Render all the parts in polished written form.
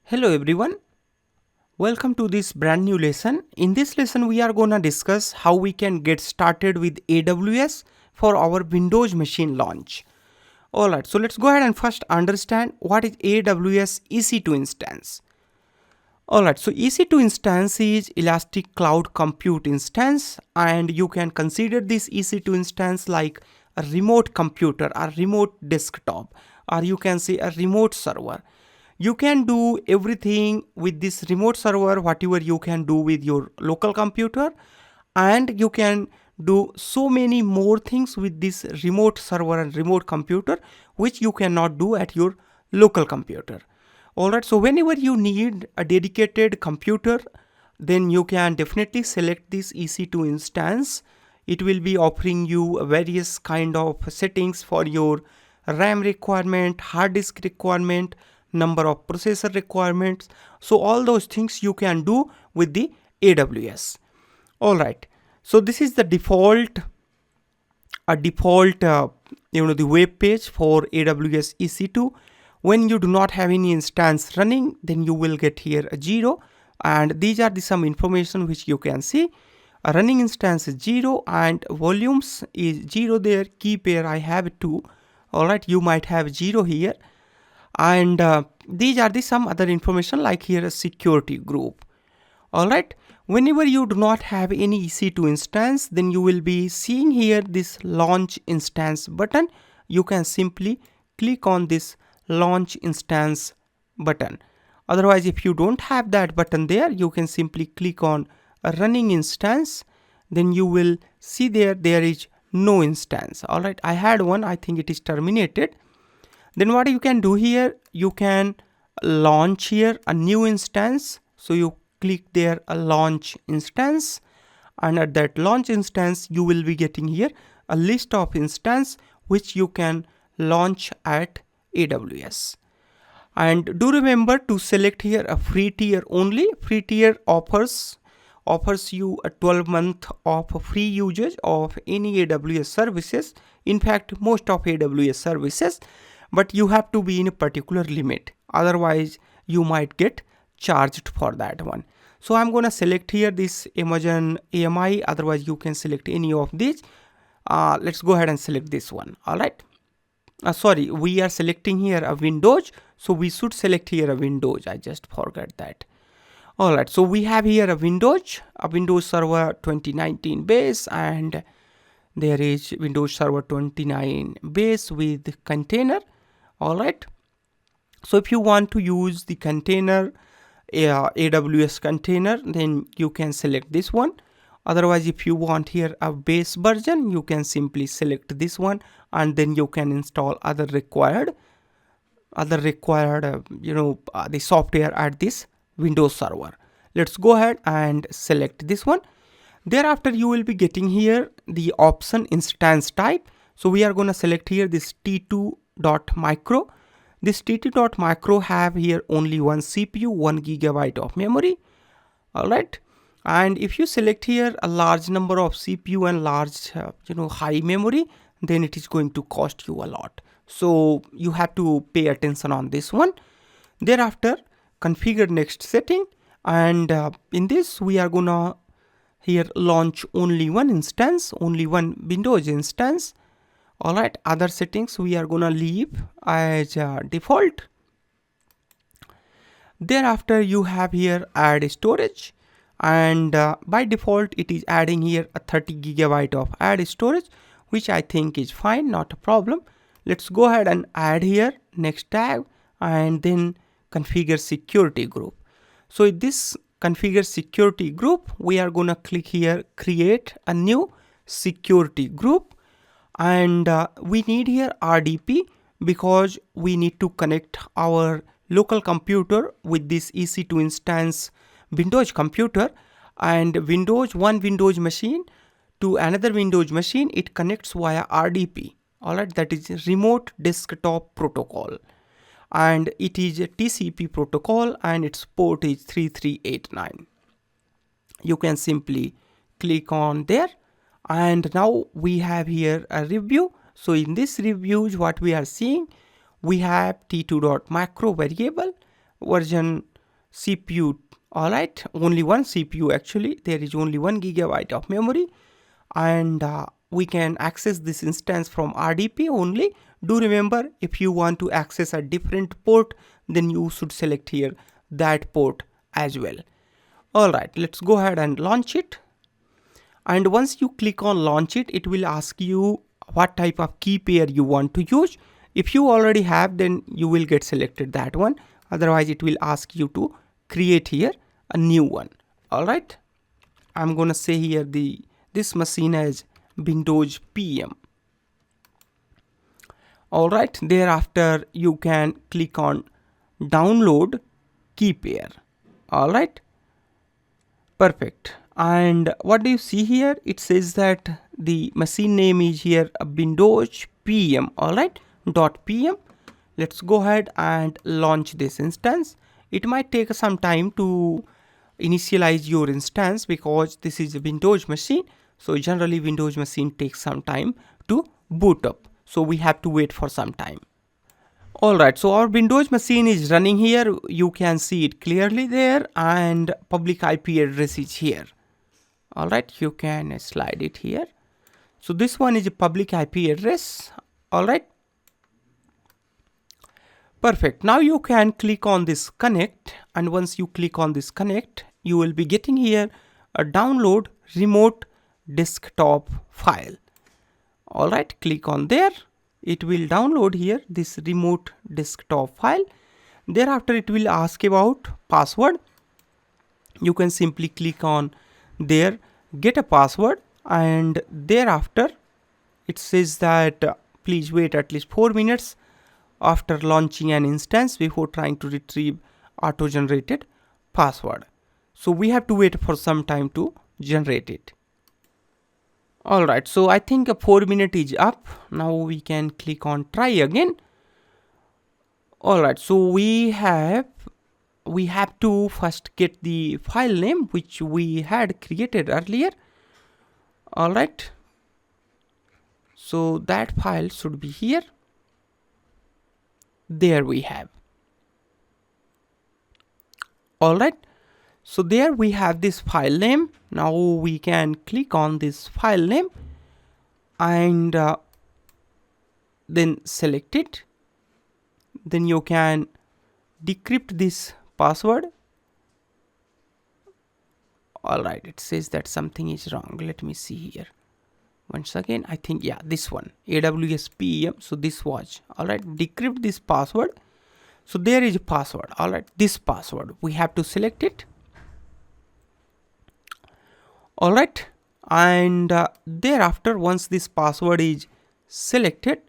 Hello everyone, welcome to this brand new lesson. In this lesson we are gonna discuss how we can get started with AWS for our Windows machine launch. Alright, so let's go ahead and first understand what is AWS EC2 instance. Alright, so EC2 instance is Elastic Cloud Compute instance, and you can consider this EC2 instance like a remote computer, a remote desktop, or you can say a remote server. You can do everything with this remote server, whatever you can do with your local computer, and you can do so many more things with this remote server and remote computer which you cannot do at your local computer. Alright, so whenever you need a dedicated computer, then you can definitely select this EC2 instance. It will be offering you various kind of settings for your RAM requirement, hard disk requirement, number of processor requirements. So all those things you can do with the AWS. Alright, so this is the default the web page for AWS EC2. When you do not have any instance running, then you will get here a 0, and these are some information which you can see. A running instance is 0 and volumes is 0 there. Key pair I have 2. Alright, you might have 0 here, and these are some other information like here a security group. Alright, whenever you do not have any EC2 instance, then you will be seeing here this launch instance button. You can simply click on this launch instance button. Otherwise, if you don't have that button there, you can simply click on a running instance. Then you will see there is no instance. Alright, I had one, I think it is terminated. Then what you can do here, you can launch here a new instance. So you click there a launch instance, and at that launch instance you will be getting here a list of instance which you can launch at AWS. And do remember to select here a free tier only. Free tier offers you a 12-month of free usage of any AWS services. In fact, most of AWS services, but you have to be in a particular limit. Otherwise, you might get charged for that one. So I'm going to select here this Amazon AMI. Otherwise, you can select any of these. Let's go ahead and select this one. All right. Sorry, we are selecting here a Windows. So we should select here a Windows. I just forgot that. All right. So we have here a Windows Server 2019 base, and there is Windows Server 29 base with container. All right. So if you want to use the container, AWS container, then you can select this one. Otherwise, if you want here a base version, you can simply select this one, and then you can install other required the software at this Windows server. Let's go ahead and select this one. Thereafter, you will be getting here the option instance type. So we are going to select here this T2.micro. This T2.micro have here only one CPU, 1 GB of memory. All right. And if you select here a large number of CPU and large, high memory, then it is going to cost you a lot. So you have to pay attention on this one. Thereafter, configure next setting. And in this, we are gonna here launch only one instance, only one Windows instance. All right, other settings we are gonna leave as default. Thereafter, you have here add storage, and by default it is adding here a 30 GB of add storage, which I think is fine, not a problem. Let's go ahead and add here next tab, and then configure security group. So in this configure security group, we are gonna click here create a new security group, and we need here RDP because we need to connect our local computer with this EC2 instance Windows computer, and one Windows machine to another Windows machine, it connects via RDP. All right, that is remote desktop protocol, and it is a TCP protocol, and its port is 3389. You can simply click on there, and now we have here a review. So in this review, what we are seeing, we have T2.macro variable version CPU. Alright, only one CPU actually. There is only 1 GB of memory, and we can access this instance from RDP only. Do remember, if you want to access a different port, then you should select here that port as well. Alright, let's go ahead and launch it. And once you click on launch it, it will ask you what type of key pair you want to use. If you already have, then you will get selected that one. Otherwise, it will ask you to create here a new one. Alright, I'm gonna say here this machine as Windows PM. Alright, thereafter you can click on download key pair. Alright, perfect. And what do you see here? It says that the machine name is here Windows PM. Alright, .pm. Let's go ahead and launch this instance. It might take some time to initialize your instance because this is a Windows machine. So generally Windows machine takes some time to boot up. So we have to wait for some time. Alright, so our Windows machine is running here. You can see it clearly there, and public IP address is here. Alright, you can slide it here. So this one is a public IP address. Alright. Perfect. Now you can click on this connect, and once you click on this connect, you will be getting here a download remote desktop file. Alright, click on there. It will download here this remote desktop file. Thereafter it will ask about password. You can simply click on there, get a password, and thereafter it says that please wait at least 4 minutes after launching an instance before trying to retrieve auto-generated password. So we have to wait for some time to generate it. Alright, so I think a 4 minute is up. Now we can click on try again. Alright, so we have to first get the file name which we had created earlier. Alright, so that file should be here. There we have. Alright, so there we have this file name. Now we can click on this file name and then select it. Then you can decrypt this password. Alright, it says that something is wrong. Let me see here. Once again, I think, yeah, this one, AWS PM. So this was, alright, decrypt this password. So there is a password. Alright, this password, we have to select it. Alright, and thereafter, once this password is selected,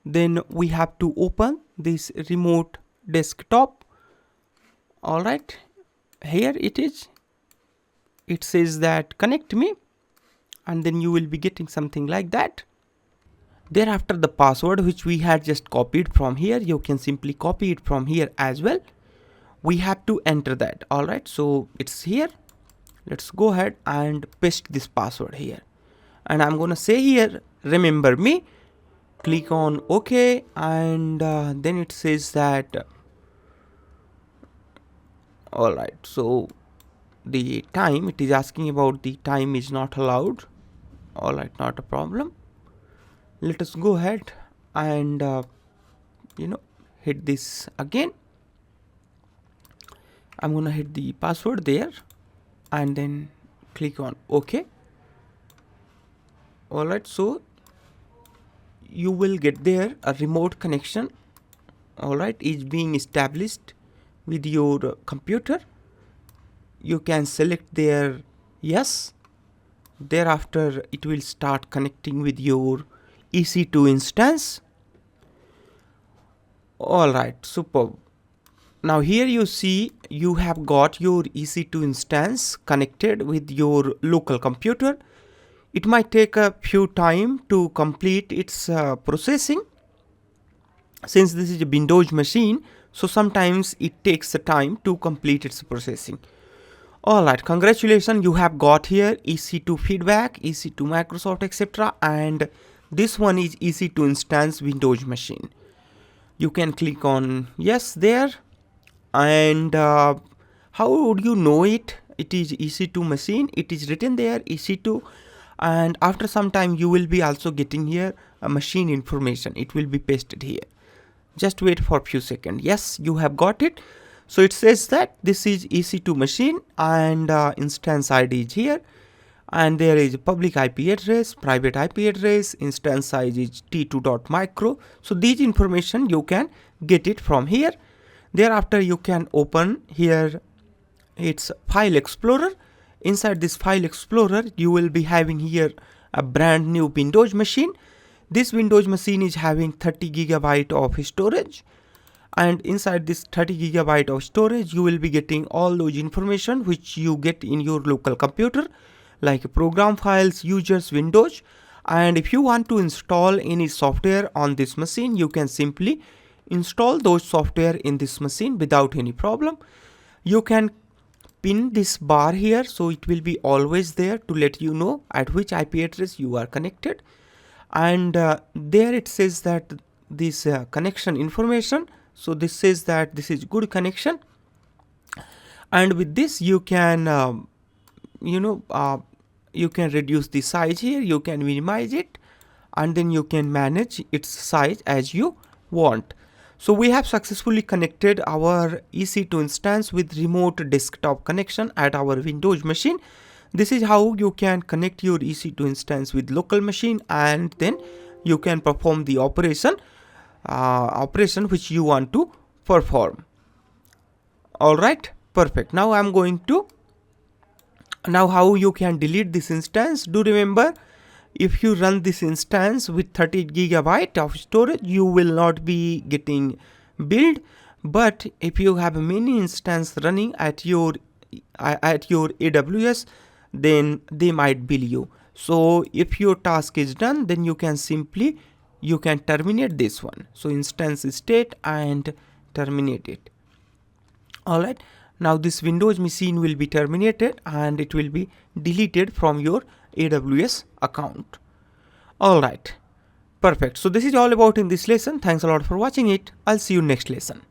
then we have to open this remote desktop. Alright, here it is. It says that connect me, and then you will be getting something like that. Thereafter, the password which we had just copied from here, you can simply copy it from here as well. We have to enter that. Alright, so it's here. Let's go ahead and paste this password here. And I'm gonna say here, remember me. Click on OK, and then it says that, alright, so the time, it is asking about the time is not allowed. Alright, not a problem. Let us go ahead and hit this again. I'm gonna hit the password there and then click on OK. Alright, so you will get there a remote connection, alright, is being established with your computer. You can select there yes. Thereafter it will start connecting with your EC2 instance. Alright, superb. Now here you see you have got your EC2 instance connected with your local computer. It might take a few time to complete its processing. Since this is a Windows machine, so sometimes it takes the time to complete its processing. Alright, congratulations, you have got here EC2 feedback, EC2 Microsoft, etc. And this one is EC2 instance Windows machine. You can click on yes there, and How would you know it? It is EC2 machine. It is written there EC2, and after some time you will be also getting here a machine information. It will be pasted here. Just wait for a few seconds. Yes, you have got it. So it says that this is EC2 machine, and instance ID is here, and there is public IP address, private IP address, instance size is t2.micro. So these information you can get it from here. Thereafter you can open here its file explorer. Inside this file explorer you will be having here a brand new Windows machine. This Windows machine is having 30 GB of storage, and inside this 30 GB of storage you will be getting all those information which you get in your local computer, like program files, users, Windows. And if you want to install any software on this machine, you can simply install those software in this machine without any problem. You can pin this bar here, so it will be always there to let you know at which IP address you are connected. And there it says that this connection information, so this says that this is good connection, and with this you can you can reduce the size here, you can minimize it, and then you can manage its size as you want. So we have successfully connected our EC2 instance with remote desktop connection at our Windows machine. This is how you can connect your EC2 instance with local machine, and then you can perform the operation which you want to perform. Alright, perfect. Now I'm going to how you can delete this instance. Do remember, if you run this instance with 30 GB of storage, you will not be getting billed. But if you have many instances running at your AWS, then they might bill you. So if your task is done, then you can terminate this one. So instance state and terminate it. Alright. Now this Windows machine will be terminated and it will be deleted from your AWS account. Alright, perfect. So this is all about in this lesson. Thanks a lot for watching it. I'll see you next lesson.